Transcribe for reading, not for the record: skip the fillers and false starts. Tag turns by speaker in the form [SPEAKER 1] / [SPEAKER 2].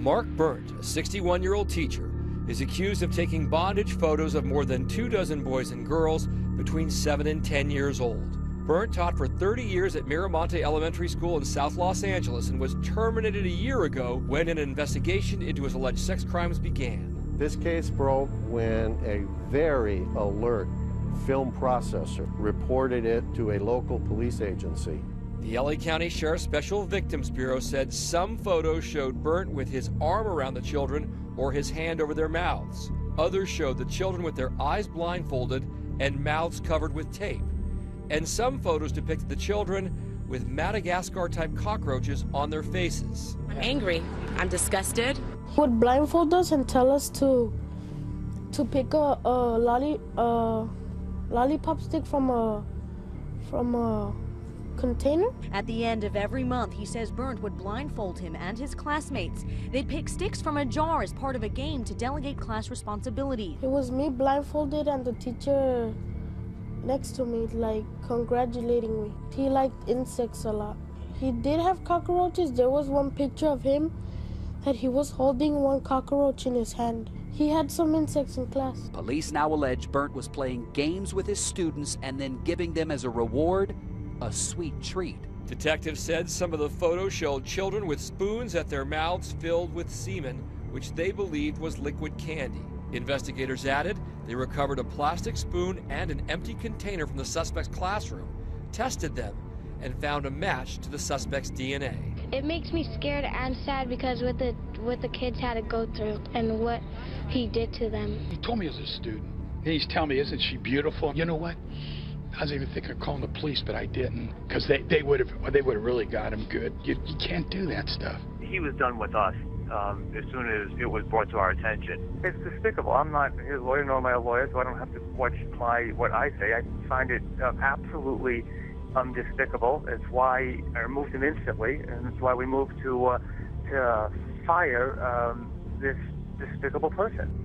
[SPEAKER 1] Mark Burnt, a 61-year-old teacher, is accused of taking bondage photos of more than 24 boys and girls between 7 and 10 years old. Burnt taught for 30 years at Miramonte Elementary School in South Los Angeles and was terminated a year ago when an investigation into his alleged sex crimes began.
[SPEAKER 2] This case broke when a very alert film processor reported it to a local police agency.
[SPEAKER 1] The LA County Sheriff's Special Victims Bureau said some photos showed Burnt with his arm around the children or his hand over their mouths. Others showed the children with their eyes blindfolded and mouths covered with tape. And some photos depicted the children with Madagascar-type cockroaches on their faces.
[SPEAKER 3] I'm angry. I'm disgusted.
[SPEAKER 4] Would blindfold us and tell us to pick a lollipop stick from a container.
[SPEAKER 5] At the end of every month, he says Burnt would blindfold him and his classmates. They'd pick sticks from a jar as part of a game to delegate class responsibility.
[SPEAKER 4] It was me blindfolded and the teacher next to me, like, congratulating me. He liked insects a lot. He did have cockroaches. There was one picture of him that he was holding one cockroach in his hand. He had some insects in class.
[SPEAKER 6] Police now allege Burnt was playing games with his students and then giving them as a reward a sweet treat.
[SPEAKER 1] Detectives said some of the photos showed children with spoons at their mouths filled with semen, which they believed was liquid candy. Investigators added they recovered a plastic spoon and an empty container from the suspect's classroom, tested them, and found a match to the suspect's DNA.
[SPEAKER 7] It makes me scared and sad because what the kids had to go through and what he did to them.
[SPEAKER 8] He told me as a student. He's telling me, isn't she beautiful? You know what? I was even thinking of calling the police, but I didn't, because they would have really got him good. You can't do that stuff.
[SPEAKER 9] He was done with us as soon as it was brought to our attention. It's despicable. I'm not his lawyer nor my lawyer, so I don't have to watch what I say. I find it absolutely despicable. It's why I removed him instantly, and it's why we moved to fire this despicable person.